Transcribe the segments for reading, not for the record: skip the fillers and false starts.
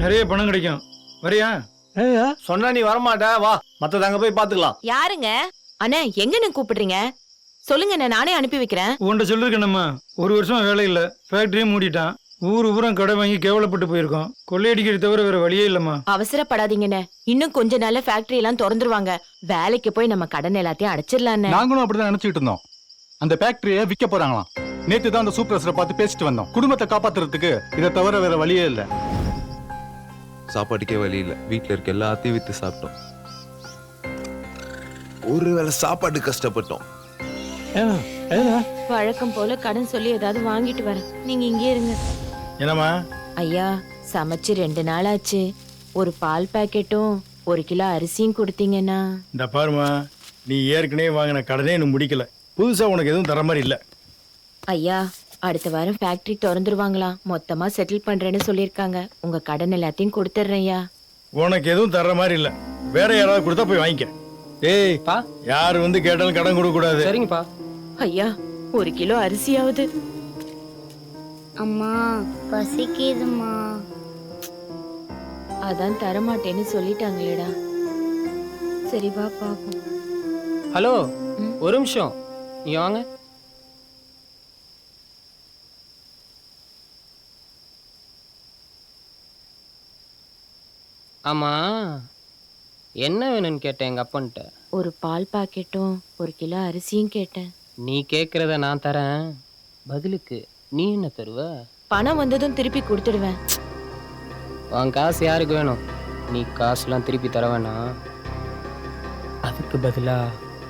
நிறைய பணம் கிடைக்கும். வரியா? சொன்னா நீ வரமாட்ட, வா மத்தத அங்க போய் பாத்துக்கலாம். யாருங்க அண்ணே? எங்கன்னு கூப்பிடுறீங்க? சொல்லுங்க, நானே அனுப்பி வைக்கிறேன். உன்கிட்ட சொல்லிருக்கேன்மா, ஒரு வருஷம் வேலை இல்லை, ஃபேக்டரியும் மூடிட்டான். ஊரம் கடை வாங்கி கேவலப்பட்டு போயிருக்கோம். கொள்ளையடிக்கிறது தவிர வேற வழியே இல்லம்மா. அவசரப்படாதீங்கண்ணே, இன்னும் கொஞ்ச நாள்ல ஃபேக்டரி எல்லாம் திறந்துருவாங்க. வேலைக்கு போய் நம்ம கடன் எல்லாத்தையும் அடைச்சிடலான்னு. நாங்களும் அப்படிதான் நினைச்சிட்டு இருந்தோம். அந்த ஃபேக்டரியை விற்க போறாங்களாம். நேத்து தான் அந்த சூப்பர்வைசரை பார்த்து பேசிட்டு வந்தோம். குடும்பத்தை காப்பாத்துறதுக்கு இதை தவிர வேற வழியே இல்லை. சாப்பாட்டுக்கே வழி இல்லை, வீட்டில் இருக்க எல்லாத்தையும் வித்து சாப்பிட்டோம். ஒருவேளை சாப்பாட்டு கஷ்டப்பட்டோம். வழக்கம் போல கடன் சொல்லி ஏதாவது வாங்கிட்டு வரேன், நீங்க இங்கே இருங்க. என்னம்மா? ஐயா, சமைச்சு 2 நாள் ஆச்சு. ஒரு பால் பாக்கெட்டும் 1 கிலோ அரிசியும் கொடுத்தீங்கன்னா. இந்த பாருமா, நீ ஏற்கனவே வாங்கின கடனே இன்னும் முடிக்கல. புதுசா உனக்கு எதுவும் தர மாதிரி இல்ல. ஐயா, அடுத்த வாரம் ஃபேக்டரி திறந்துருவாங்களாம். மொத்தமா செட்டில் பண்றேன்னு சொல்லிருக்காங்க. உங்க கடன் எல்லாத்தையும் கொடுத்துட்றேன்யா. உனக்கு எதுவும் தர்ற மாதிரி இல்ல. வேற யாராவது கொடுத்தா போய் வாங்கிக்க. ஏய் பா, யாரு வந்து கேட்டாலும் கடன் கொடுக்க கூடாது. சரிங்கப்பா. ஐயா, 1 கிலோ அரிசியாவது. அம்மா பசிக்குதுமா. அதான் தரமாட்டேன்னு சொல்லிட்டாங்களேடா. சரி வா பாப்போம். ஹலோ, ஒரு நிமிஷம் நீ வாங்க. ஆமா, என்ன வேணும்னு கேட்டேன் எங்க அப்பன்ட்ட. ஒரு பால் பாக்கெட்டும் 1 கிலோ அரிசியும் கேட்டேன். நீ கேக்குறத நான் தரேன், பதிலுக்கு நீ என்ன தருவ? பணம் வந்ததும் திருப்பி கொடுத்துடுவேன். உன் காசு யாருக்கு வேணும்? நீ காசுலாம் திருப்பி தர வேணாம். அதுக்கு பதிலா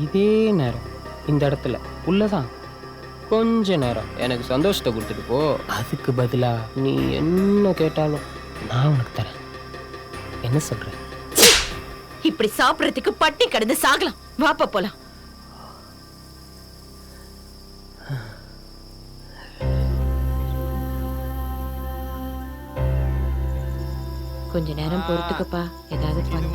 இதே நேரம் இந்த இடத்துல உள்ளதான் கொஞ்ச நேரம் எனக்கு சந்தோஷத்தை கொடுத்துட்டு போ. அதுக்கு பதிலா நீ என்ன கேட்டாலும் நான் உனக்கு தரேன். என்ன சொல்ற? இப்படி சாப்பிடறதுக்கு பட்டி கடந்து சாகலாம். வாப்பா போலாம். கொஞ்ச நேரம் பொறுத்துக்கப்பா, ஏதாவது பண்ணு.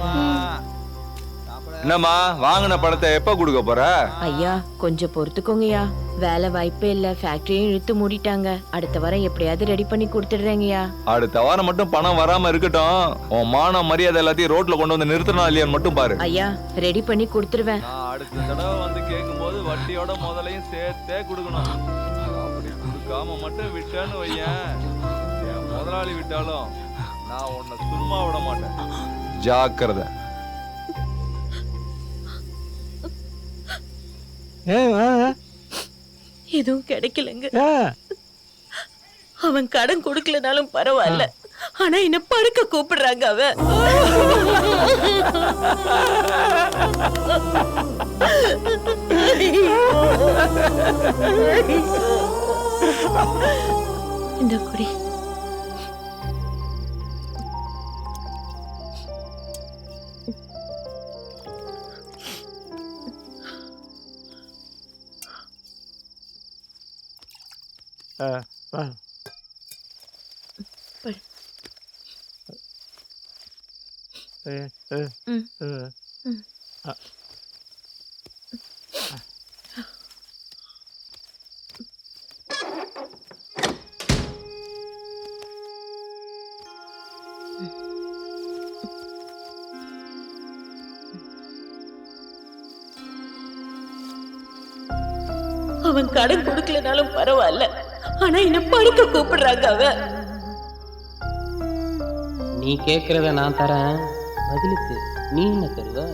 என்னம்மா, வாங்கின பணத்தை எப்ப கொடுக்க போற? ஐயா, கொஞ்சம் பொறுத்துக்கோங்கய்யா. வேலை வாய்ப்பே இல்ல, ஃபேக்டரியும் இழுத்து மூடிட்டாங்க. அடுத்த வாரம் எப்படியாவது ரெடி பண்ணி கொடுத்துடுறேங்கய்யா. அடுத்த வாரம் மட்டும் பணம் வராம இருக்கட்டும். உன் மான மரியாதை எல்லாத்தையும் ரோட்ல கொண்டு வந்து நிறுத்தினா இல்லையான்னு மட்டும் பாரு. ஐயா, ரெடி பண்ணி கொடுத்துருவேன். அடுத்த தடவை வந்து கேட்கும் போது வட்டியோட முதலையும் சேர்த்தே கொடுக்கணும். அப்படி கொடுக்காம மட்டும் விட்டேன்னு வையேன், என் முதலாளி விட்டாலும் நான் உன்னை சும்மா விட மாட்டேன். ஜாக்கிரதை. எதுவும் கிடைக்கலங்க. அவன் கடன் கொடுக்கலனாலும் பரவாயில்ல, ஆனா என்ன படுக்க கூப்பிடுறாங்க. அவன் இந்த குடி. அவன் கடன் கொடுக்கலனாலும் பரவாயில்ல, ஆனா என்ன படுக்க கூப்பிடுறாங்க. அவன் நீ கேக்குறத நான் தரேன், பதிலுக்கு நீ என்ன தருவ?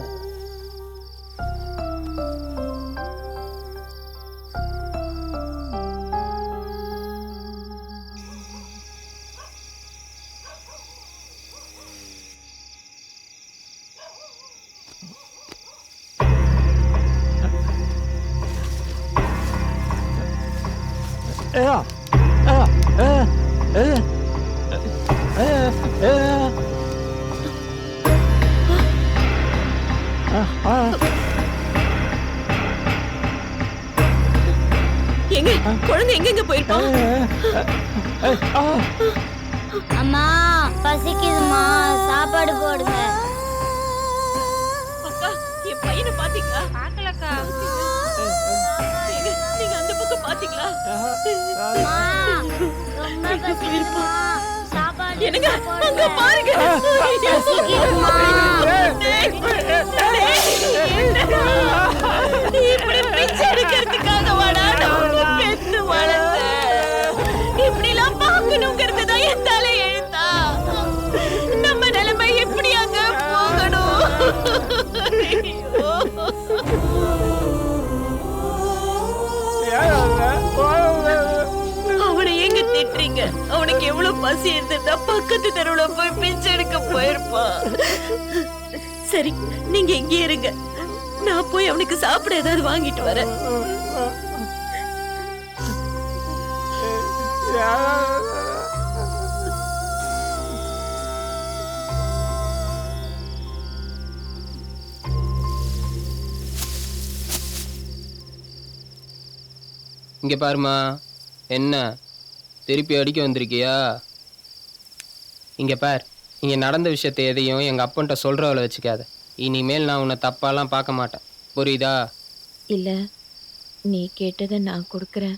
எங்க குழந்தை எங்க போயிருப்பான்? அம்மா பசிக்குதுமா, சாப்பாடு போடுங்க. அப்பா, என் பையனை பாத்தீங்களா? பாக்கலக்கா. நீங்க அந்த பக்கம் பாத்தீங்களா? ரொம்ப பசிக்குதுமா, சாப்பாடு என்னங்க அங்க பாருங்க பசிக்குதுமா. நீ இப்படி பிச்சை எடுக்கிறதுக்காக வாடா நான் உன்னை பெத்து வளர்த்தேன். இப்படிலாம் பார்க்கணுங்கிறது தான் என் தலை எழுத்தா. நம்ம நிலைமை எப்படி அங்க போகணும்? அவனை எங்க திட்டுறீங்க? அவனுக்கு எவ்வளவு பசி இருந்திருந்தா பக்கத்து தெருவுல போய் பிச்சை எடுக்க போயிருப்பான். சரி நீங்க இங்கே இருங்க, நான் போய் அவனுக்கு சாப்பிட ஏதாவது வாங்கிட்டு வரேன். இங்க பாருமா, என்ன திருப்பி அடிக்க வந்திருக்கியா? இங்க பார், இங்க நடந்த விஷயத்தை எதையும் எங்க அப்பன்ட்ட சொல்றவளை வச்சுக்காத. இனிமேல் நான் உன்னை தப்பாலாம் பார்க்க மாட்டேன், புரியுதா? இல்ல, நீ கேட்டதை நான் கொடுக்கறேன்,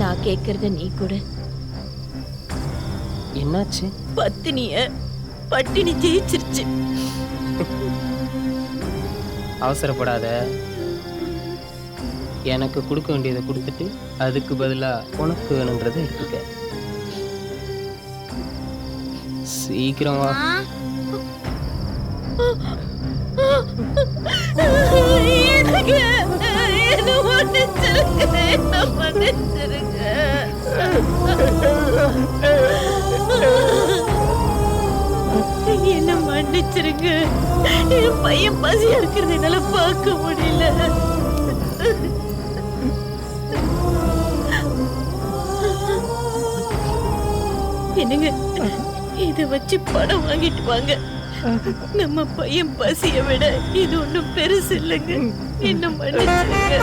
நான் கேட்கறத நீ கொடு. என்னாச்சு? பட்டினி ஜெயிச்சிருச்சு. அவசரப்படாத. எனக்கு கொடுக்க வேண்டியதை கொடுத்துட்டு அதுக்கு பதிலா உனக்கு வேணுன்றதை எடுத்துக்க. சீக்கிரம் வா. என்ன மன்னிச்சிருங்க. என் பையன் பசியா இருக்கிறது என்னால பார்க்க முடியல. என்னங்க, இத வச்சு பணம் வாங்கிட்டு வாங்க. நம்ம பையன் பசிய விட இது ஒண்ணும் பெருசு இல்லைங்க. என்ன மன்னிச்சிருங்க.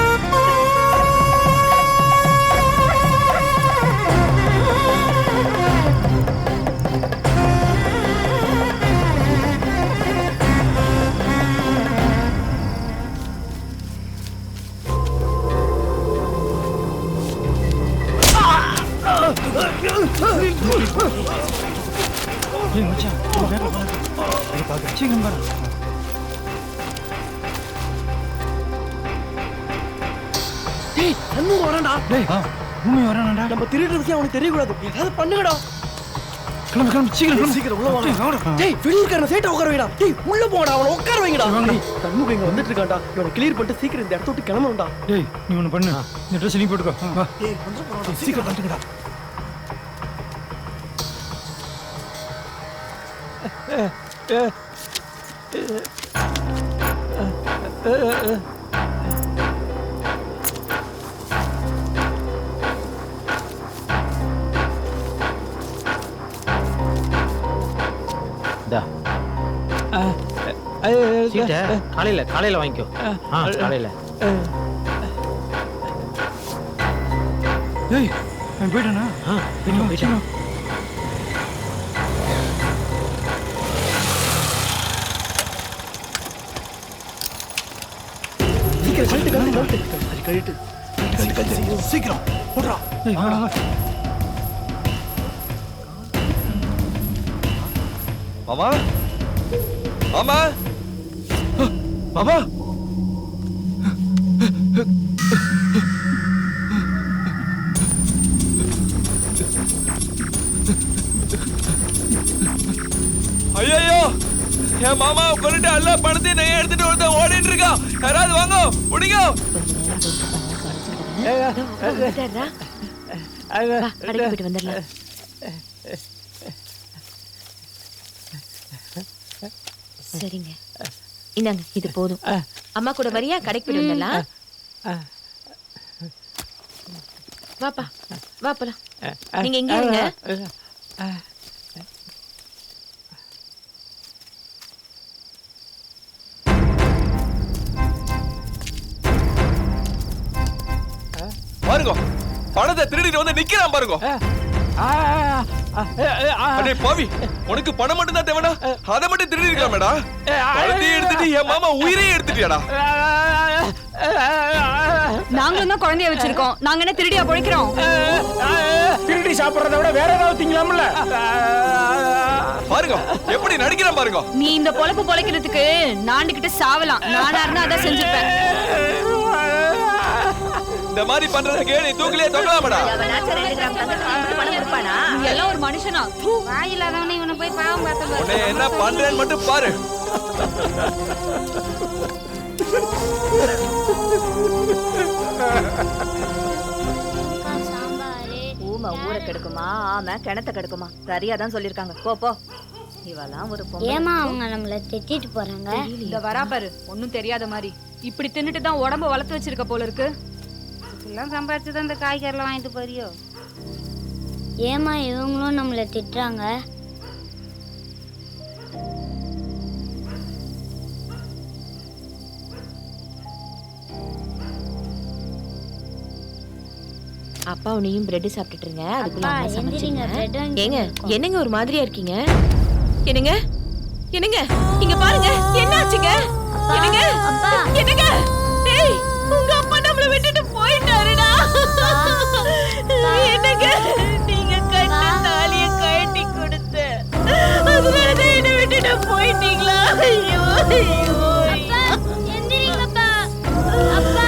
ஏய் மச்சான், வேற பாரு. சீக்கிரம் பாரு. டேய் அண்ணன் வரான்டா. டேய் பூமி வரானடா. நம்ம திருடுற விஷயம் அவனுக்கு தெரியக்கூடாது. ஏதாவது பண்ணுங்கடா. கிளம்பு கிளம்பு, சீக்கிரம் சீக்கிரம் உள்ள வாங்க. டேய் வெளியூர்காரன சேட்ட உட்கார வைடா. டேய் உள்ள போடா, அவனை உட்கார வைங்கடா. டேய் சண்முகம் இங்க வந்துட்டு இருக்கான்டா. இவனை கிளியர் பண்ணிட்டு சீக்கிரம் இந்த இடத்த விட்டு கிளம்பணும்டா. டேய் நீ ஒண்ணு பண்ணு, இந்த ட்ரெஸ் நீ போட்டுக்கோ. வா டேய் வந்து போடா. சீக்கிரம் பண்ணிட்டுடா. காலையில வாங்கிக்கோ. காலையில ஏய் நான் போயிட்டேனா? போயிட்டேன். சீக்கிரம் கழிட்டு. சீக்கிரம் போடுறா. ஏய் வா வா. மாமா மாமா மாமா ஐயோ, என் மாமா கொண்டுட்டு எல்லா பணத்தையும் நான் எடுத்துட்டு ஒருத்தன் ஓடிட்டு இருக்கான். யாராவது வாங்க, முடிங்க. கடைக்கு போயிட்டு வந்துடலாம். சரிங்க, இந்தாங்க, இது போதும். அம்மா கூட வரியா? கடைக்கு போயிட்டு வந்துடலாம். வாப்பா, வா போலாம். நீங்க எங்க இருங்க. பாருங்க, பணத்தை திருடிட்டு வந்து நிக்கிறான் பாருங்க. அடே பாவி, உனக்கு பணம் மட்டும் தான் தேவைடா, அதை மட்டும் திருடி இருக்கலாமேடா. பணத்தையும் எடுத்துட்டு என் மாமா உயிரையும் எடுத்துட்டியாடா. நாங்களும் தான் குழந்தைய வச்சிருக்கோம். நாங்க என்ன திருடியா பொழைக்கிறோம்? திருடி சாப்பிடுறத விட வேற ஏதாவது திங்கலாம்ல. பாருங்க எப்படி நடிக்கிறேன் பாருங்க. நீ இந்த பொழப்பு பொழைக்கிறதுக்கு நாண்டுகிட்ட சாவலாம். நானா இருந்தா அதான் செஞ்சிருப்பேன். இந்த மாதிரி பண்றதுக்கு நீ தூக்கிலே தொங்கலாமடா. நீ எல்லாம் ஒரு மனுஷனா? வாயில்லாதவனை இவனை போய் பாவம் பார்த்து உன்னை என்ன பண்றேன்னு மட்டும் பாரு. ஊமை ஊரை கெடுக்குமா, ஆமை கிணத்த கெடுக்குமா? சரியா தான் சொல்லிருக்காங்க. போ போ. இவெல்லாம் ஒரு ஏமா அவங்க நம்மள திட்டிட்டு போறாங்க? இந்த வரா பாரு, ஒன்னும் தெரியாத மாதிரி. இப்படி தின்னுட்டு தான் உடம்ப வளர்த்து வச்சிருக்க போல இருக்கு. எல்லாம் சம்பாதிச்சு தான் இந்த காய்கறிலாம் வாங்கிட்டு போறியோ? ஏமா இவங்களும் நம்மள திட்டுறாங்க? அப்பா உன்னையும் பிரெட் சாப்பிட்டுட்டுருங்க. அதுக்குள்ள அப்பா, அம்மா எந்திரிங்க, சமைச்சிருங்க. bread வாங்கி ஏங்க கொடுக்கோம். என்னங்க ஒரு மாதிரியா இருக்கீங்க? என்னங்க என்னங்க இங்க பாருங்க, என்ன ஆச்சுங்க? என்னங்க அப்பா. என்னங்க? டேய், உங்க அப்பா நம்மள விட்டுட்டு போயிட்டாருடா. என்னங்க நீங்க கட்ட தாலிய கழட்டி கொடுத்த, அதனாலதான் என்ன விட்டுட்டு போயிட்டீங்களா? ஐயோ ஐயோ. எந்திரிங்கப்பா. அப்பா.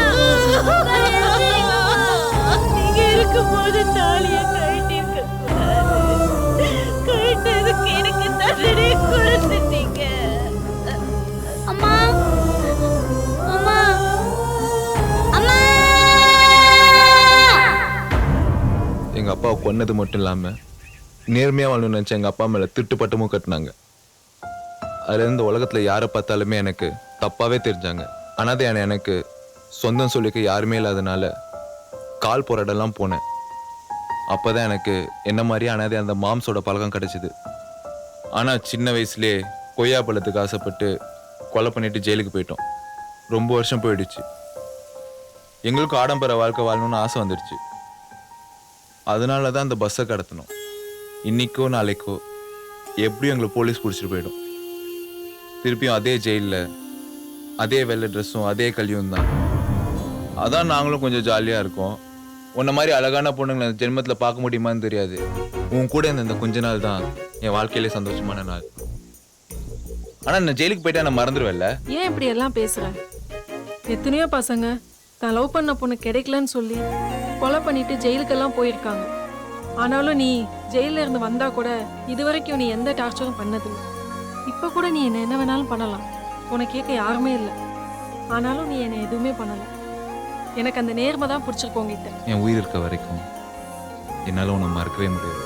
நீங்க இருக்கும்போது தாலிய கழட்டி இருக்க கூடாது. கழட்டதுக்கு எனக்கு தண்டனை கொடுத்துட்டீங்க. அம்மா. அம்மா. அம்மா. எங்க அப்பாவை கொன்னது மட்டும் இல்லாம நேர்மையா வாழணும்னு நினைச்ச எங்க அப்பா மேல திட்டு பட்டமும் கட்டினாங்க. அதுல இருந்து உலகத்துல யாரை பார்த்தாலுமே எனக்கு தப்பாவே தெரிஞ்சாங்க. அனாதையான எனக்கு சொந்தம் சொல்லிக்க யாருமே இல்லாதனால கால் போற இடம்லாம் போனேன். அப்பதான் எனக்கு என்ன மாதிரி அனாதை அந்த மாம்ஸோட பழக்கம் கிடைச்சிது. ஆனா சின்ன வயசுலயே கொய்யா பழத்துக்கு ஆசைப்பட்டு கொலை பண்ணிட்டு ஜெயிலுக்கு போயிட்டோம். ரொம்ப வருஷம் போயிடுச்சு. எங்களுக்கும் ஆடம்பர வாழ்க்கை வாழணும்னு ஆசை வந்துடுச்சு. அதனால தான் அந்த பஸ்ஸை கடத்தணும். இன்னைக்கோ நாளைக்கோ எப்படியும் எங்களை போலீஸ் பிடிச்சிட்டு போயிடும். திருப்பியும் அதே ஜெயிலில் அதே வெள்ளை ட்ரெஸ்ஸும் அதே கல்வியும் தான். அதான் நாங்களும் கொஞ்சம் ஜாலியாக இருக்கோம். உன்ன மாதிரி அழகான பொண்ணுங்களை அந்த ஜென்மத்தில் பார்க்க முடியுமான்னு தெரியாது. உன் கூட இந்த கொஞ்ச நாள் தான் என் வாழ்க்கையிலே சந்தோஷமான நாள். ஆனால் நான் ஜெயிலுக்கு போயிட்டா நான் மறந்துடுவேன்ல. ஏன் இப்படி எல்லாம் பேசுற? எத்தனையோ பசங்க தான் லவ் பண்ண பொண்ணு கிடைக்கலன்னு சொல்லி கொலை பண்ணிட்டு ஜெயிலுக்கெல்லாம் போயிருக்காங்க. ஆனாலும் நீ ஜெயில இருந்து வந்தா கூட இதுவரைக்கும் நீ எந்த டார்ச்சரும் பண்ணதில்லை. இப்ப கூட நீ என்ன என்ன வேணாலும் பண்ணலாம், உனக்கு கேட்க யாருமே இல்லை. ஆனாலும் நீ என்ன எதுவுமே பண்ணல. எனக்கு அந்த நேர்மை தான் பிடிச்சிருக்கோங்கிட்ட. என் உயிர் இருக்க வரைக்கும் என்னால் உன்னை மறக்கவே முடியாது.